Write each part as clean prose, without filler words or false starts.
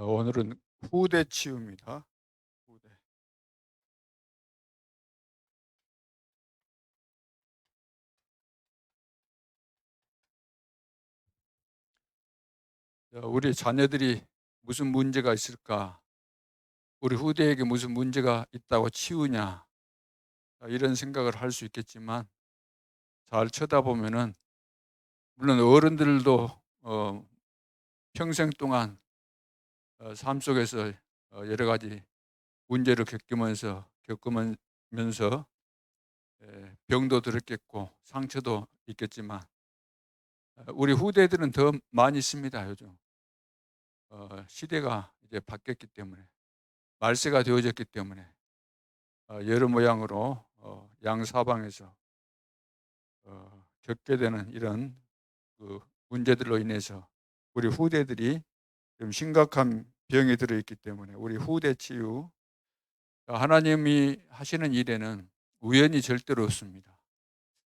오늘은 후대 치유입니다. 후대. 우리 자녀들이 무슨 문제가 있을까? 우리 후대에게 무슨 문제가 있다고 치우냐? 이런 생각을 할 수 있겠지만 잘 쳐다보면은 물론 어른들도 평생 동안 삶 속에서 여러 가지 문제를 겪으면서 병도 들었겠고 상처도 있겠지만 우리 후대들은 더 많이 있습니다, 요즘. 시대가 이제 바뀌었기 때문에. 말세가 되어졌기 때문에 여러 모양으로 양사방에서 겪게 되는 이런 그 문제들로 인해서 우리 후대들이 좀 심각한 병에 들어 있기 때문에 우리 후대 치유, 하나님이 하시는 일에는 우연이 절대로 없습니다.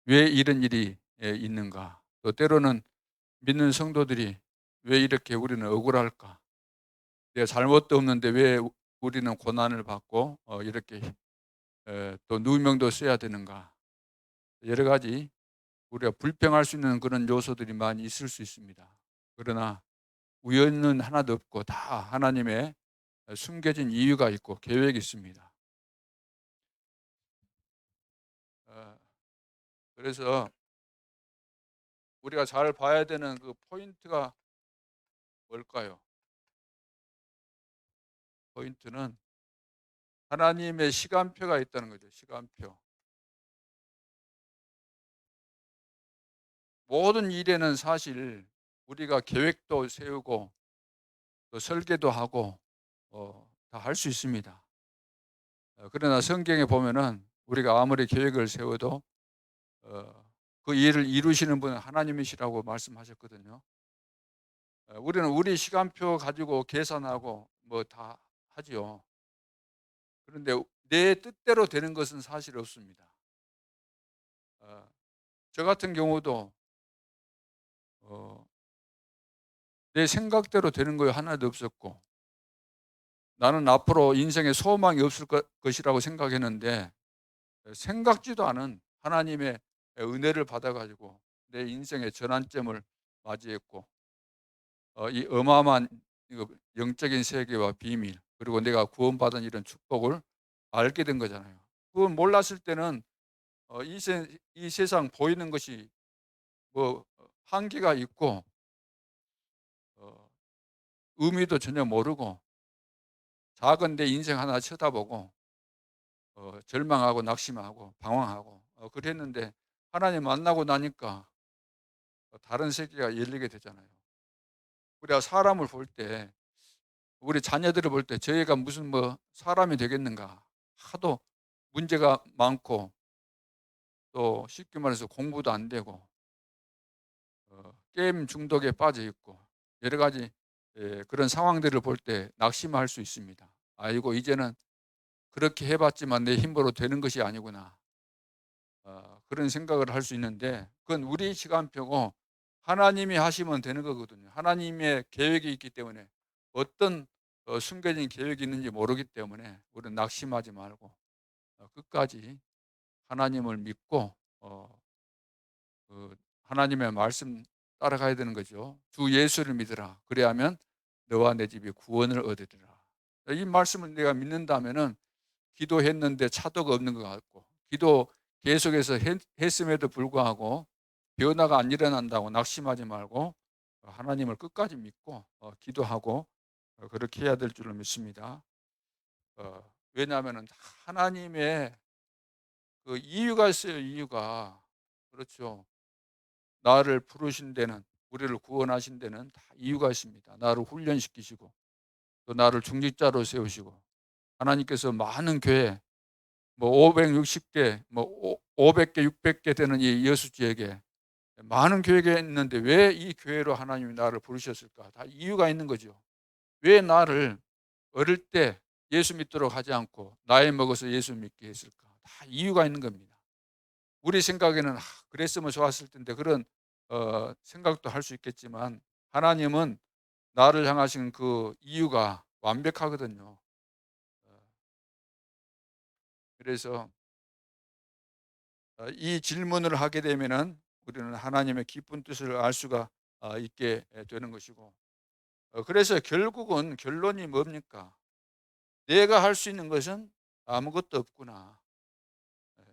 왜 이런 일이 있는가? 또 때로는 믿는 성도들이 왜 이렇게 우리는 억울할까? 내가 잘못도 없는데 왜 우리는 고난을 받고 이렇게 또 누명도 써야 되는가? 여러 가지 우리가 불평할 수 있는 그런 요소들이 많이 있을 수 있습니다. 그러나 우연은 하나도 없고 다 하나님의 숨겨진 이유가 있고 계획이 있습니다. 어, 그래서 우리가 잘 봐야 되는 그 포인트가 뭘까요? 포인트는 하나님의 시간표가 있다는 거죠. 시간표. 모든 일에는 사실 우리가 계획도 세우고 또 설계도 하고 다 할 수 있습니다. 그러나 성경에 보면은 우리가 아무리 계획을 세워도 그 일을 이루시는 분은 하나님이시라고 말씀하셨거든요. 우리는 우리 시간표 가지고 계산하고 뭐 다 하지요. 그런데 내 뜻대로 되는 것은 사실 없습니다. 어, 저 같은 경우도 어, 내 생각대로 되는 거 하나도 없었고 나는 앞으로 인생에 소망이 없을 것이라고 생각했는데 생각지도 않은 하나님의 은혜를 받아 가지고 내 인생의 전환점을 맞이했고 이 어마어마한 이거 영적인 세계와 비밀 그리고 내가 구원받은 이런 축복을 알게 된 거잖아요. 그건 몰랐을 때는 이 세상 보이는 것이 뭐 한계가 있고 어 의미도 전혀 모르고 작은 내 인생 하나 쳐다보고 절망하고 낙심하고 방황하고 그랬는데 하나님 만나고 나니까 다른 세계가 열리게 되잖아요. 우리가 사람을 볼 때 우리 자녀들을 볼 때 저희가 무슨 뭐 사람이 되겠는가 하도 문제가 많고 또 쉽게 말해서 공부도 안 되고 게임 중독에 빠져 있고 여러 가지 그런 상황들을 볼 때 낙심할 수 있습니다. '아이고 이제는 그렇게 해 봤지만 내 힘으로 되는 것이 아니구나.' 그런 생각을 할 수 있는데 그건 우리 시간표고 하나님이 하시면 되는 거거든요. 하나님의 계획이 있기 때문에 어떤 숨겨진 계획이 있는지 모르기 때문에 우리는 낙심하지 말고 끝까지 하나님을 믿고 하나님의 말씀 따라가야 되는 거죠. "주 예수를 믿으라. 그리하면 너와 내 집이 구원을 얻으리라." 이 말씀을 내가 믿는다면은 기도했는데 차도가 없는 것 같고 기도 계속해서 했음에도 불구하고 변화가 안 일어난다고 낙심하지 말고 하나님을 끝까지 믿고 기도하고 그렇게 해야 될 줄로 믿습니다. 왜냐하면은 하나님의 그 이유가 있어요, 이유가. 그렇죠. 나를 부르신 데는 우리를 구원하신 데는 다 이유가 있습니다. 나를 훈련시키시고 또 나를 중직자로 세우시고 하나님께서 많은 교회 뭐 560개 뭐 500개 600개 되는 이 여수지역에 많은 교회가 있는데 왜 이 교회로 하나님이 나를 부르셨을까? 다 이유가 있는 거죠. 왜 나를 어릴 때 예수 믿도록 하지 않고 나이 먹어서 예수 믿게 했을까? 다 이유가 있는 겁니다. 우리 생각에는 '아 그랬으면 좋았을 텐데.' 그런 생각도 할 수 있겠지만 하나님은 나를 향하신 그 이유가 완벽하거든요. 어 그래서 이 질문을 하게 되면은 우리는 하나님의 깊은 뜻을 알 수가 있게 되는 것이고, 그래서 결국은 결론이 뭡니까? '내가 할 수 있는 것은 아무것도 없구나.' 예.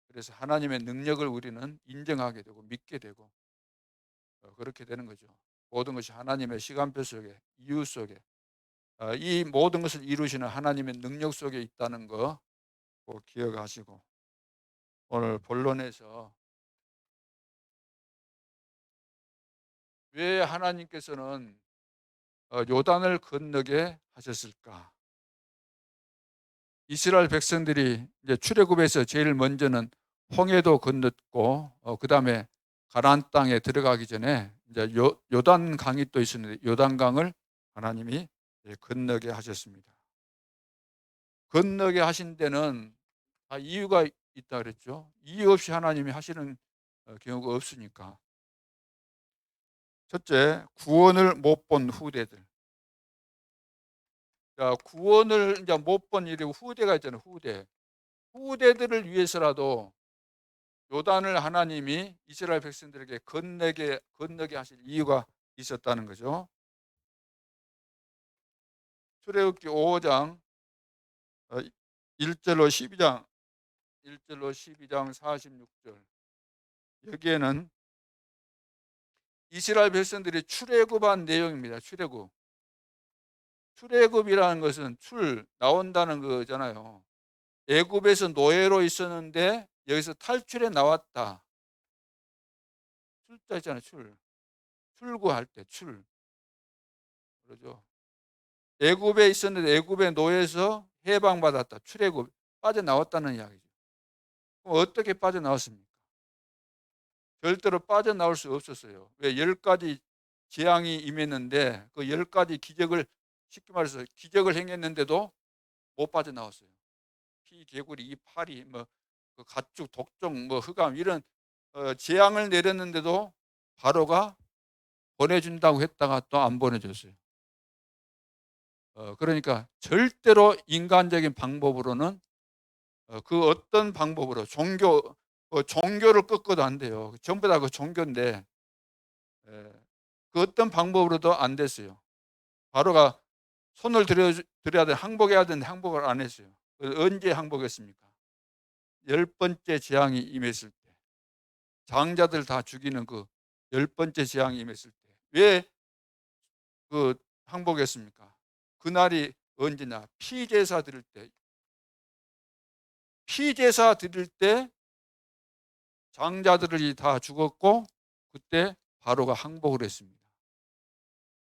그래서 하나님의 능력을 우리는 인정하게 되고 믿게 되고 그렇게 되는 거죠. 모든 것이 하나님의 시간표 속에, 이유 속에, 이 모든 것을 이루시는 하나님의 능력 속에 있다는 거 꼭 기억하시고, 오늘 본론에서 왜 하나님께서는 요단을 건너게 하셨을까? 이스라엘 백성들이 이제 출애굽에서 제일 먼저는 홍해도 건넜고, 그다음에 가나안 땅에 들어가기 전에 이제 요단 강이 또 있었는데, 요단 강을 하나님이 건너게 하셨습니다. 건너게 하신 데는 다 이유가 있다 그랬죠. 이유 없이 하나님이 하시는 경우가 없으니까. 첫째, 구원을 못 본 후대들. 자, 구원을 이제 못 본 이 후대가 있잖아요. 후대. 후대들을 위해서라도 요단을 하나님이 이스라엘 백성들에게 건너게 하실 이유가 있었다는 거죠. 출애굽기 5장 1절로 12장 1절로 12장 46절, 여기에는 이스라엘 백성들이 출애굽한 내용입니다. 출애굽이라는 것은 나온다는 거잖아요. 애굽에서 노예로 있었는데 여기서 탈출해 나왔다. 출자 있잖아요. 출구할 때 그러죠. 애굽에 있었는데 애굽의 노예에서 해방받았다. 출애굽 빠져나왔다는 이야기죠. 그럼 어떻게 빠져나왔습니까? 절대로 빠져나올 수 없었어요. 왜? 10가지 재앙이 임했는데 그 10가지 기적을, 쉽게 말해서 기적을 행했는데도 못 빠져나왔어요. 피, 개구리, 이 파리, 그 가축, 독종, 흑암, 이런 재앙을 내렸는데도 바로가 보내준다고 했다가 또 안 보내줬어요. 그러니까 절대로 인간적인 방법으로는, 그 어떤 방법으로 종교를 꺾어도 안 돼요. 전부 다 그 종교인데, 그 어떤 방법으로도 안 됐어요. 바로가 손을 들여야 돼, 항복해야 되는데 항복을 안 했어요. 언제 항복했습니까? 10번째 재앙이 임했을 때, 장자들 다 죽이는 그 10번째 재앙이 임했을 때. 왜 그 항복했습니까? 그날이 언제냐? 피제사 드릴 때 장자들이 다 죽었고, 그때 바로가 항복을 했습니다.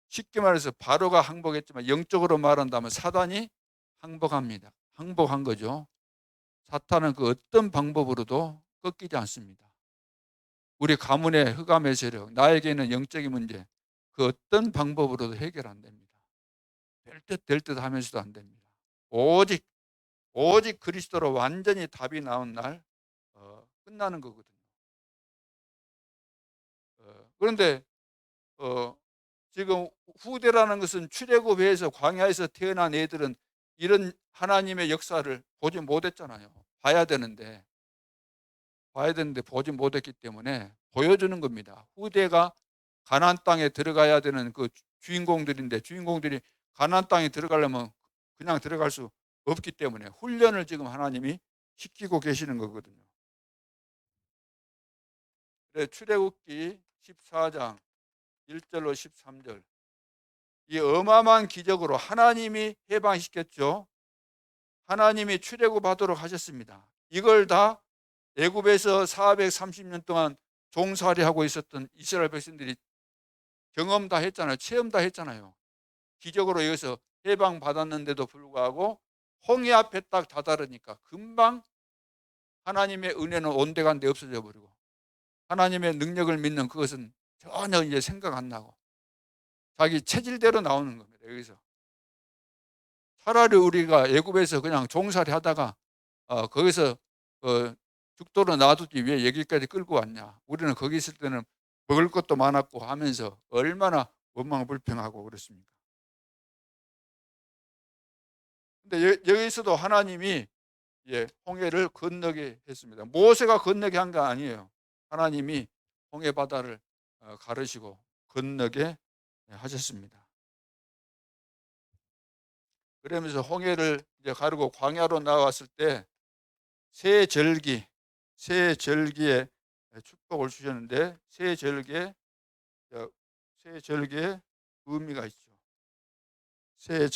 쉽게 말해서 바로가 항복했지만 영적으로 말한다면 사단이 항복합니다. 항복한 거죠. 사탄은 그 어떤 방법으로도 꺾이지 않습니다. 우리 가문의 흑암의 세력, 나에게는 영적인 문제, 그 어떤 방법으로도 해결 안 됩니다. 될 듯 하면서도 안 됩니다. 오직 그리스도로 완전히 답이 나온 날 끝나는 거거든요. 그런데 지금 후대라는 것은 출애굽에서 광야에서 태어난 애들은 이런 하나님의 역사를 보지 못했잖아요. 봐야 되는데 보지 못했기 때문에 보여주는 겁니다. 후대가 가나안 땅에 들어가야 되는 그 주인공들인데, 주인공들이 가나안 땅에 들어가려면 그냥 들어갈 수 없기 때문에 훈련을 지금 하나님이 시키고 계시는 거거든요. 출애굽기 14장 1절로 13절, 이 어마어마한 기적으로 하나님이 해방시켰죠. 하나님이 출애굽하도록 하셨습니다. 이걸 다 애굽에서 430년 동안 종살이하고 있었던 이스라엘 백성들이 경험 다 했잖아요. 체험 다 했잖아요. 기적으로 여기서 해방받았는데도 불구하고 홍해 앞에 딱 다다르니까 금방 하나님의 은혜는 온데간데 없어져 버리고, 하나님의 능력을 믿는 그것은 전혀 이제 생각 안 나고 자기 체질대로 나오는 겁니다. 여기서 차라리 우리가 애굽에서 그냥 종살이 하다가 거기서 죽도록 놔두지 왜 여기까지 끌고 왔냐. 우리는 거기 있을 때는 먹을 것도 많았고 하면서 얼마나 원망불평하고 그렇습니까? 근데 여기서도 하나님이 홍해를 건너게 했습니다. 모세가 건너게 한 거 아니에요. 하나님이 홍해 바다를 가르시고 건너게 하셨습니다. 그러면서 홍해를 이제 가르고 광야로 나왔을 때 새 절기에 축복을 주셨는데 새 절기에 의미가 있죠. 새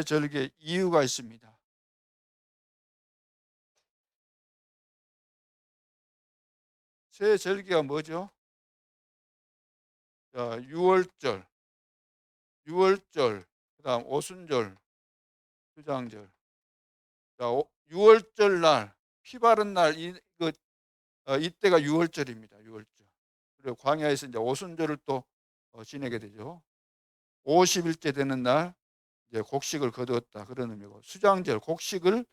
절기에 이유가 있습니다. 새 절기가 뭐죠? 자, 유월절, 그다음 오순절, 휴장절. 자, 6월절 날, 피 바른 날, 이때가 6월절입니다. 6월절. 그리고 광야에서 이제 오순절을 또 지내게 되죠. 50일째 되는 날, 이제 곡식을 거두었다. 그런 의미고, 수장절, 곡식을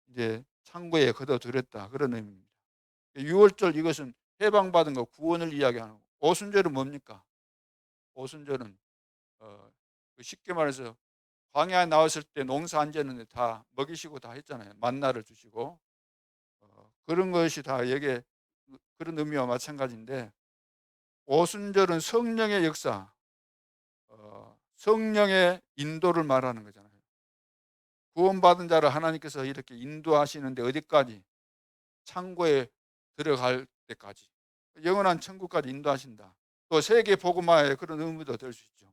이제 창고에 거둬들였다. 그런 의미입니다. 6월절 이것은 해방받은 거, 구원을 이야기하는 거. 오순절은 뭡니까? 오순절은 쉽게 말해서 광야에 나왔을 때 농사 안 지었는데 다 먹이시고 다 했잖아요. 만나를 주시고 그런 것이 다 여기에 그런 의미와 마찬가지인데, 오순절은 성령의 역사, 성령의 인도를 말하는 거잖아요. 구원받은 자를 하나님께서 이렇게 인도하시는데 어디까지? 창고에 들어갈 때까지, 영원한 천국까지 인도하신다. 또 세계 복음화의 그런 의미도 될 수 있죠.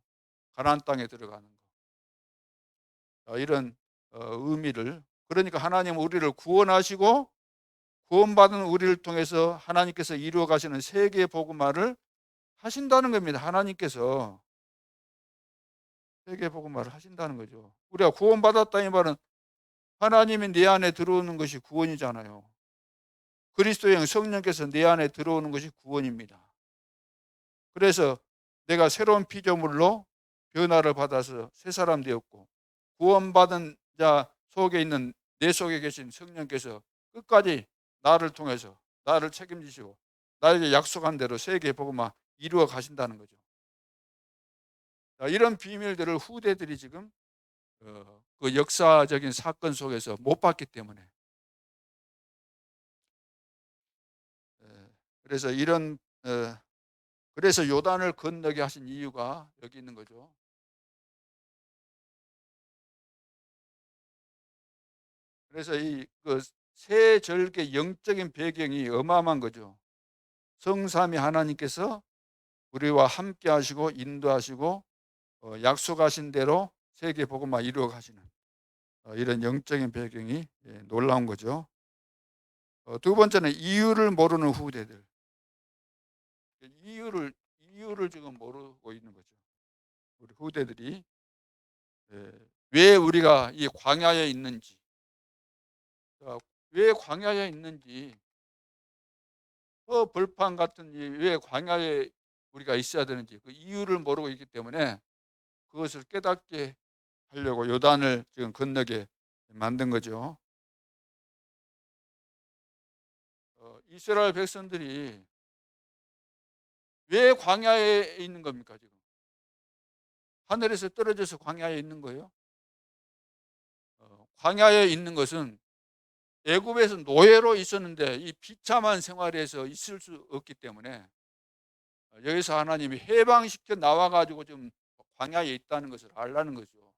가나안 땅에 들어가는 거. 이런 의미를, 그러니까 하나님은 우리를 구원하시고 구원받은 우리를 통해서 하나님께서 이루어 가시는 세계 복음화를 하신다는 겁니다. 하나님께서 세계 복음화를 하신다는 거죠. 우리가 구원받았다 이 말은 하나님이 내 안에 들어오는 것이 구원이잖아요. 그리스도의 영 성령께서 내 안에 들어오는 것이 구원입니다. 그래서 내가 새로운 피조물로 변화를 받아서 새 사람 되었고, 구원받은 자 속에 있는 내 속에 계신 성령께서 끝까지 나를 통해서 나를 책임지시고 나에게 약속한 대로 세계 복음화 이루어 가신다는 거죠. 이런 비밀들을 후대들이 지금 그 역사적인 사건 속에서 못 봤기 때문에, 그래서 그래서 요단을 건너게 하신 이유가 여기 있는 거죠. 그래서 새 절개 영적인 배경이 어마어마한 거죠. 성삼위 하나님께서 우리와 함께 하시고 인도하시고 약속하신 대로 세계 복음화 이루어 가시는 이런 영적인 배경이 놀라운 거죠. 두 번째는 이유를 모르는 후대들. 이유를 지금 모르고 있는 거죠. 우리 후대들이 왜 우리가 이 광야에 있는지, 왜 광야에 있는지, 벌판 같은 왜 광야에 우리가 있어야 되는지 그 이유를 모르고 있기 때문에 그것을 깨닫게 하려고 요단을 지금 건너게 만든 거죠. 이스라엘 백성들이 왜 광야에 있는 겁니까? 지금 하늘에서 떨어져서 광야에 있는 거예요? 광야에 있는 것은 애굽에서 노예로 있었는데 이 비참한 생활에서 있을 수 없기 때문에 여기서 하나님이 해방시켜 나와가지고 좀 광야에 있다는 것을 알라는 거죠.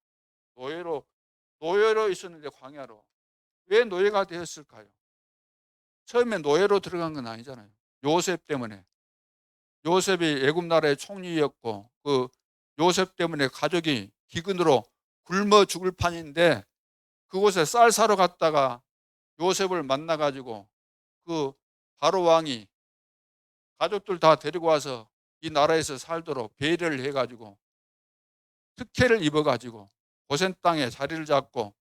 노예로 있었는데 광야로. 왜 노예가 되었을까요? 처음에 노예로 들어간 건 아니잖아요. 요셉 때문에. 요셉이 애굽 나라의 총리였고 그 요셉 때문에 가족이 기근으로 굶어 죽을 판인데, 그곳에 쌀 사러 갔다가 요셉을 만나가지고 그 바로 왕이 가족들 다 데리고 와서 이 나라에서 살도록 배려를 해가지고 특혜를 입어가지고 고센 땅에 자리를 잡고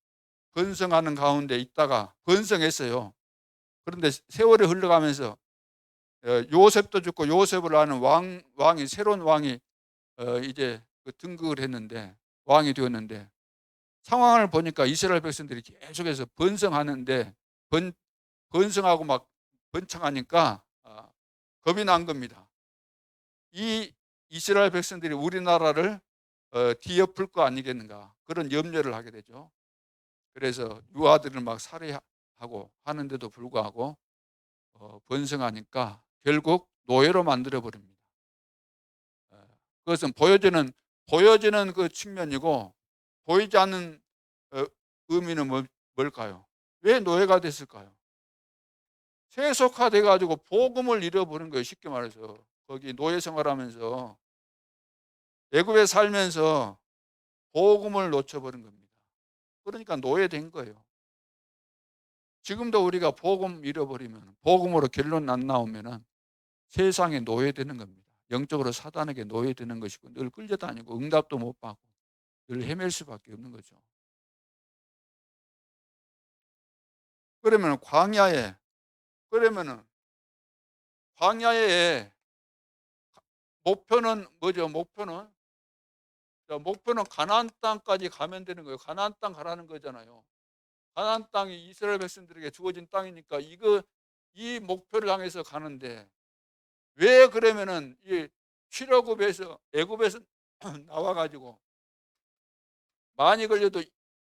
번성하는 가운데 있다가 번성했어요. 그런데 세월이 흘러가면서 요셉도 죽고 요셉을 아는 새로운 왕이 이제 등극을 했는데, 왕이 되었는데, 상황을 보니까 이스라엘 백성들이 계속해서 번성하는데 번성하고 막 번창하니까 겁이 난 겁니다. 이 이스라엘 백성들이 우리나라를 뒤엎을 거 아니겠는가, 그런 염려를 하게 되죠. 그래서 유아들을 막 살해하고 하는데도 불구하고 번성하니까 결국 노예로 만들어 버립니다. 그것은 보여지는 그 측면이고, 보이지 않는 의미는 뭘까요? 왜 노예가 됐을까요? 세속화돼 가지고 복음을 잃어버린 거예요. 쉽게 말해서 거기 노예 생활하면서, 애굽에 살면서 복음을 놓쳐버린 겁니다. 그러니까 노예된 거예요. 지금도 우리가 복음 잃어버리면, 복음으로 결론 안 나오면은 세상에 노예되는 겁니다. 영적으로 사단에게 노예되는 것이고, 늘 끌려다니고 응답도 못 받고 늘 헤맬 수밖에 없는 거죠. 그러면 그러면은 광야의 목표는 뭐죠? 목표는 가나안 땅까지 가면 되는 거예요. 가나안 땅 가라는 거잖아요. 가나안 땅이 이스라엘 백성들에게 주어진 땅이니까 이 목표를 향해서 가는데, 왜 그러면은 이 출애굽에서 애굽에서 나와 가지고 많이 걸려도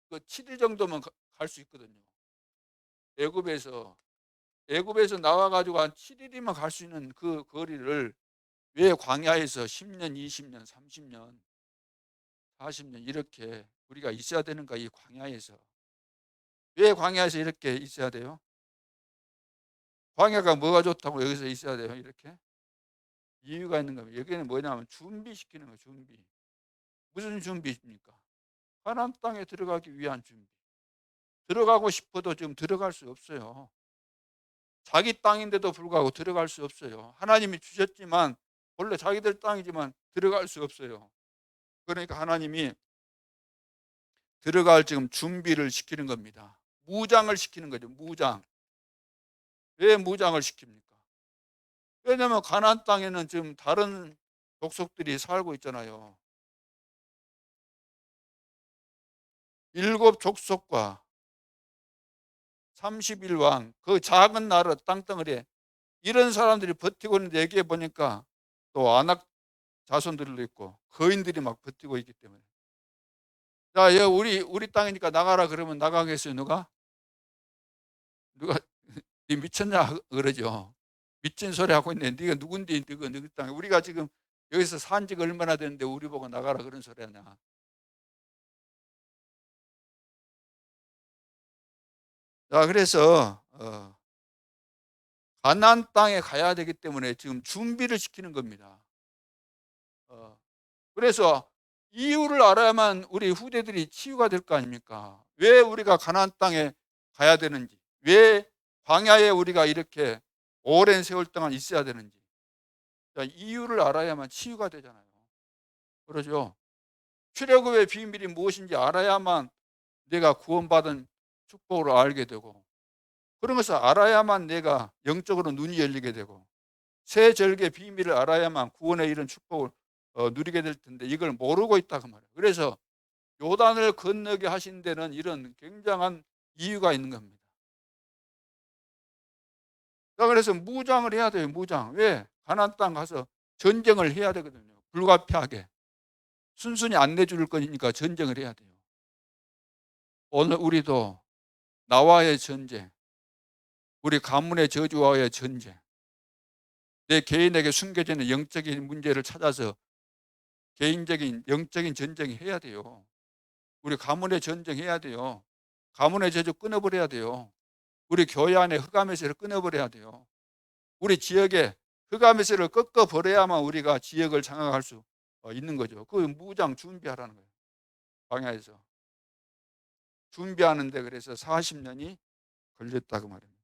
그 7일 정도면 갈 수 있거든요. 애굽에서 애굽에서 나와 가지고 한 7일이면 갈 수 있는 그 거리를 왜 광야에서 10년, 20년, 30년, 40년 이렇게 우리가 있어야 되는가? 이 광야에서 왜 광야에서 이렇게 있어야 돼요? 광야가 뭐가 좋다고 여기서 있어야 돼요? 이렇게 이유가 있는 겁니다. 여기는 뭐냐면 준비시키는 거예요. 준비. 무슨 준비입니까? 가나안 땅에 들어가기 위한 준비. 들어가고 싶어도 지금 들어갈 수 없어요. 자기 땅인데도 불구하고 들어갈 수 없어요. 하나님이 주셨지만, 원래 자기들 땅이지만 들어갈 수 없어요. 그러니까 하나님이 들어갈 지금 준비를 시키는 겁니다. 무장을 시키는 거죠. 무장. 왜 무장을 시킵니까? 왜냐하면 가나안 땅에는 지금 다른 족속들이 살고 있잖아요. 일곱 족속과 31왕, 그 작은 나라 땅덩어리에 이런 사람들이 버티고 있는데, 여기에 보니까 또 아낙 자손들도 있고 거인들이 막 버티고 있기 때문에, 자, 얘 우리 땅이니까 나가라 그러면 나가겠어요? 누가 니 미쳤냐 그러죠. 미친 소리 하고 있네. 네가 누군데, 네가 너희 땅에, 우리가 지금 여기서 산 지가 얼마나 됐는데 우리 보고 나가라 그런 소리 하냐. 자, 그래서 가나안 땅에 가야 되기 때문에 지금 준비를 시키는 겁니다. 어, 그래서 이유를 알아야만 우리 후대들이 치유가 될 거 아닙니까? 왜 우리가 가나안 땅에 가야 되는지, 왜 광야에 우리가 이렇게 오랜 세월 동안 있어야 되는지, 자, 이유를 알아야만 치유가 되잖아요. 그러죠. 출애굽의 비밀이 무엇인지 알아야만 내가 구원받은 축복을 알게 되고, 그런 것을 알아야만 내가 영적으로 눈이 열리게 되고, 새 절기의 비밀을 알아야만 구원의 이런 축복을 누리게 될 텐데, 이걸 모르고 있다 그 말이에요. 그래서 요단을 건너게 하신 데는 이런 굉장한 이유가 있는 겁니다. 자, 그래서 무장을 해야 돼요. 무장. 왜? 가나안 땅 가서 전쟁을 해야 되거든요. 불가피하게. 순순히 안 내줄 거니까 전쟁을 해야 돼요. 오늘 우리도 나와의 전쟁, 우리 가문의 저주와의 전쟁, 내 개인에게 숨겨지는 영적인 문제를 찾아서 개인적인 영적인 전쟁 해야 돼요. 우리 가문의 전쟁해야 돼요. 가문의 저주 끊어버려야 돼요. 우리 교회 안에 흑암의세를 끊어버려야 돼요. 우리 지역에 흑암의세를 꺾어버려야만 우리가 지역을 장악할 수 있는 거죠. 그 무장 준비하라는 거예요. 광야에서 준비하는데 그래서 40년이 걸렸다고 말입니다.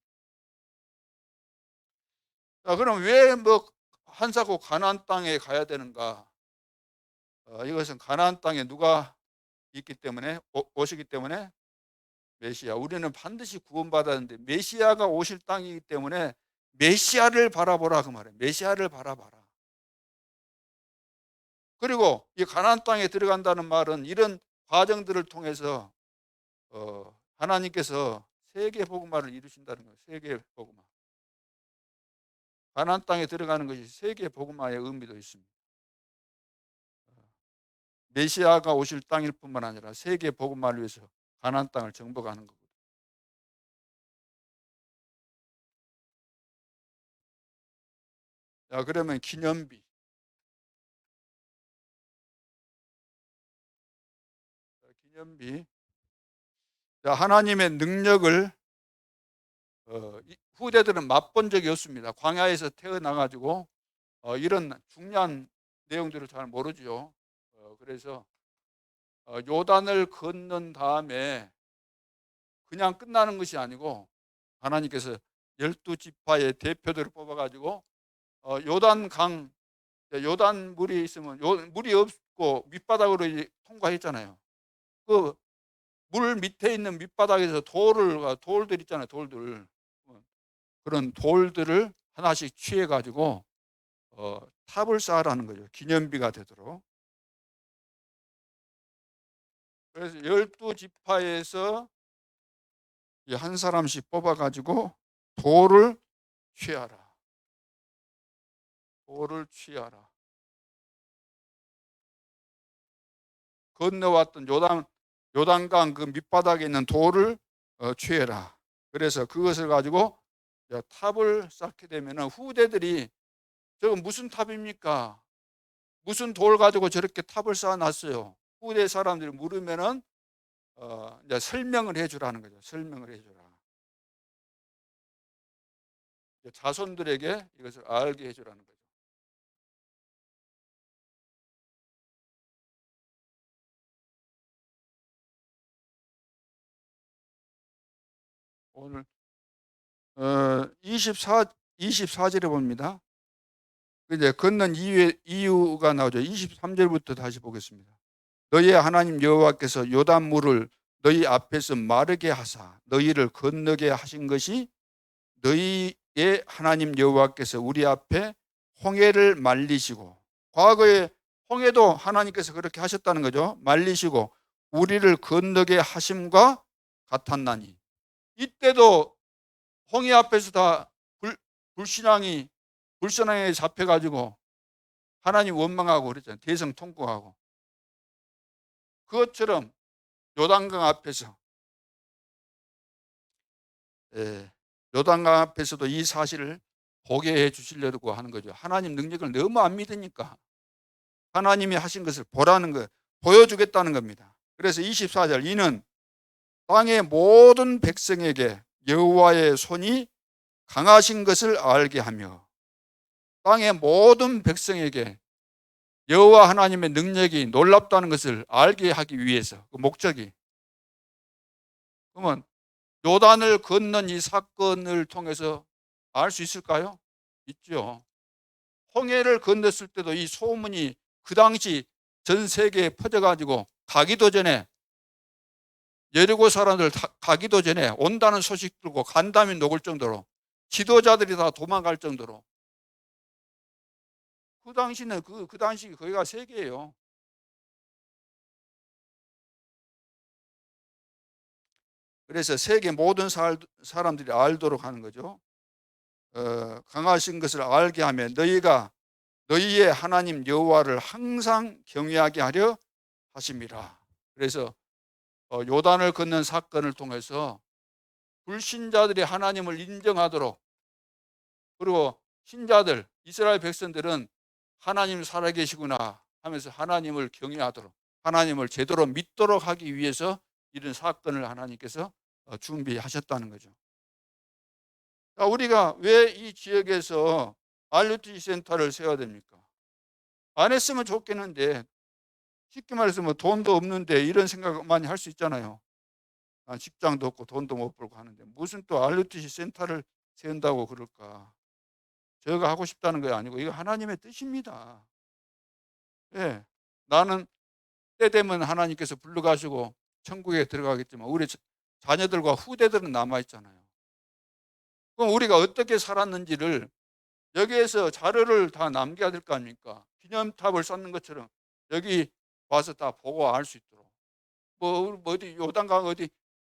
자, 그럼 왜 한사코 가나안 땅에 가야 되는가? 이것은 가나안 땅에 누가 있기 때문에, 오시기 때문에, 메시아, 우리는 반드시 구원받았는데 메시아가 오실 땅이기 때문에 메시아를 바라보라 그 말이에요. 메시아를 바라봐라. 그리고 이 가나안 땅에 들어간다는 말은 이런 과정들을 통해서 하나님께서 세계 복음화를 이루신다는 거예요. 세계 복음화. 가나안 땅에 들어가는 것이 세계 복음화의 의미도 있습니다. 메시아가 오실 땅일 뿐만 아니라 세계 복음화를 위해서 가나안 땅을 정복하는 거거든요. 자, 그러면 기념비. 기념비. 자, 하나님의 능력을 후대들은 맛본 적이 없습니다. 광야에서 태어나가지고 이런 중요한 내용들을 잘 모르죠. 그래서 요단을 건넌 다음에 그냥 끝나는 것이 아니고 하나님께서 12지파의 대표들을 뽑아가지고 요단 물이 있으면 물이 없고 밑바닥으로 이제 통과했잖아요. 그 물 밑에 있는 밑바닥에서 돌들 있잖아요. 돌들. 그런 돌들을 하나씩 취해가지고 탑을 쌓으라는 거죠. 기념비가 되도록. 그래서 12지파에서 한 사람씩 뽑아가지고 돌을 취하라. 돌을 취하라. 건너왔던 요단강 그 밑바닥에 있는 돌을 취해라. 그래서 그것을 가지고 탑을 쌓게 되면 후대들이 저거 무슨 탑입니까? 무슨 돌 가지고 저렇게 탑을 쌓아놨어요? 후대 사람들이 물으면은 이제 설명을 해주라는 거죠. 설명을 해주라. 자손들에게 이것을 알게 해주라는 거죠. 오늘 24절에 봅니다. 이제 건넌 이유가 나오죠. 23절부터 다시 보겠습니다. 너희의 하나님 여호와께서 요단물을 너희 앞에서 마르게 하사 너희를 건너게 하신 것이 너희의 하나님 여호와께서 우리 앞에 홍해를 말리시고, 과거에 홍해도 하나님께서 그렇게 하셨다는 거죠. 말리시고 우리를 건너게 하심과 같았나니, 이때도 홍해 앞에서 다 불신앙에 잡혀가지고 하나님 원망하고 그랬잖아요. 대성통곡하고. 그것처럼 요단강 앞에서 요단강 앞에서도 이 사실을 보게 해 주시려고 하는 거죠. 하나님 능력을 너무 안 믿으니까 하나님이 하신 것을 보라는 거, 보여주겠다는 겁니다. 그래서 24절, 이는 땅의 모든 백성에게 여호와의 손이 강하신 것을 알게 하며, 땅의 모든 백성에게 여호와 하나님의 능력이 놀랍다는 것을 알게 하기 위해서, 그 목적이. 그러면 요단을 건넌 이 사건을 통해서 알 수 있을까요? 있죠. 홍해를 건넜을 때도 이 소문이 그 당시 전 세계에 퍼져가지고 가기도 전에, 여리고 사람들 가기도 전에 온다는 소식 들고 간담이 녹을 정도로, 지도자들이 다 도망갈 정도로, 그 당시는 그 당시 거기가 세계예요. 그래서 세계 모든 사람들이 알도록 하는 거죠. 강하신 것을 알게 하면 너희가 너희의 하나님 여호와를 항상 경외하게 하려 하심이라. 그래서 요단을 건넌 사건을 통해서 불신자들이 하나님을 인정하도록, 그리고 신자들, 이스라엘 백성들은 하나님 살아계시구나 하면서 하나님을 경외하도록, 하나님을 제대로 믿도록 하기 위해서 이런 사건을 하나님께서 준비하셨다는 거죠. 우리가 왜 이 지역에서 RUTC 센터를 세워야 됩니까? 안 했으면 좋겠는데, 쉽게 말해서 뭐 돈도 없는데 이런 생각 많이 할 수 있잖아요. 직장도 없고 돈도 못 벌고 하는데 무슨 또 RUTC 센터를 세운다고 그럴까? 제가 하고 싶다는 게 아니고 이거 하나님의 뜻입니다. 예, 나는 때 되면 하나님께서 불러가시고 천국에 들어가겠지만 우리 자녀들과 후대들은 남아있잖아요. 그럼 우리가 어떻게 살았는지를 여기에서 자료를 다 남겨야 될 거 아닙니까? 기념탑을 쌓는 것처럼 여기 와서 다 보고 알 수 있도록. 뭐 어디 요단강 어디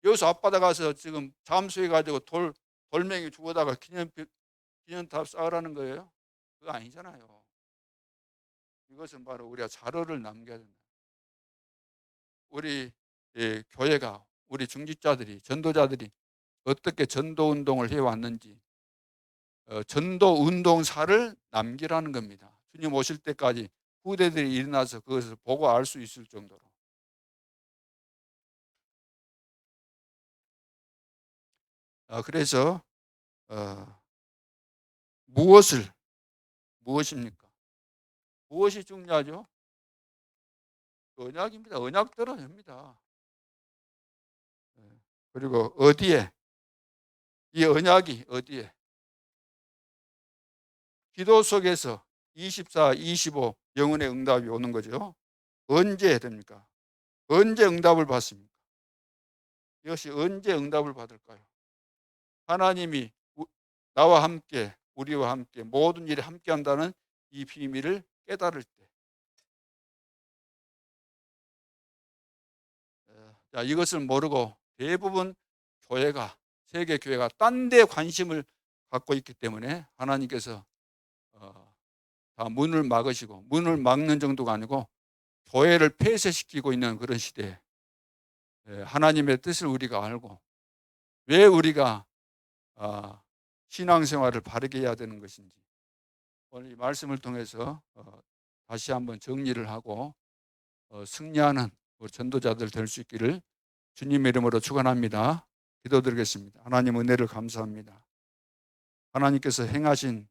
여수 앞바다 가서 지금 잠수해 가지고 돌멩이 주워다가 기념탑 쌓으라는 거예요? 그거 아니잖아요. 이것은 바로 우리가 자료를 남겨야 된다. 우리 교회가, 우리 중직자들이, 전도자들이 어떻게 전도 운동을 해왔는지 전도 운동사를 남기라는 겁니다. 주님 오실 때까지 후대들이 일어나서 그것을 보고 알 수 있을 정도로. 그래서 무엇입니까? 무엇이 중요하죠? 언약입니다. 언약대로 됩니다. 그리고 어디에? 이 언약이 어디에? 기도 속에서 24, 25 영혼의 응답이 오는 거죠. 언제 됩니까? 언제 응답을 받습니까? 이것이 언제 응답을 받을까요? 하나님이 나와 함께, 우리와 함께 모든 일에 함께 한다는 이 비밀을 깨달을 때. 자, 이것을 모르고 대부분 교회가, 세계 교회가 딴 데 관심을 갖고 있기 때문에 하나님께서 다 문을 막으시고, 문을 막는 정도가 아니고 교회를 폐쇄시키고 있는 그런 시대에 하나님의 뜻을 우리가 알고 왜 우리가 신앙생활을 바르게 해야 되는 것인지 오늘 이 말씀을 통해서 다시 한번 정리를 하고 승리하는 우리 전도자들 될 수 있기를 주님의 이름으로 축원합니다. 기도드리겠습니다. 하나님 은혜를 감사합니다. 하나님께서 행하신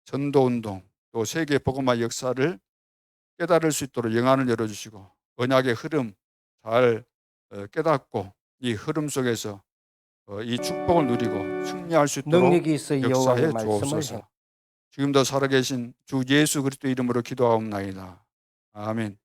전도운동 또 세계 복음화 역사를 깨달을 수 있도록 영안을 열어주시고 언약의 흐름 잘 깨닫고 이 흐름 속에서 이 축복을 누리고 승리할 수 있도록 능력이 있어 여호와의 역사해 말씀을 주옵소서. 지금도 살아계신 주 예수 그리스도 이름으로 기도하옵나이다. 아멘.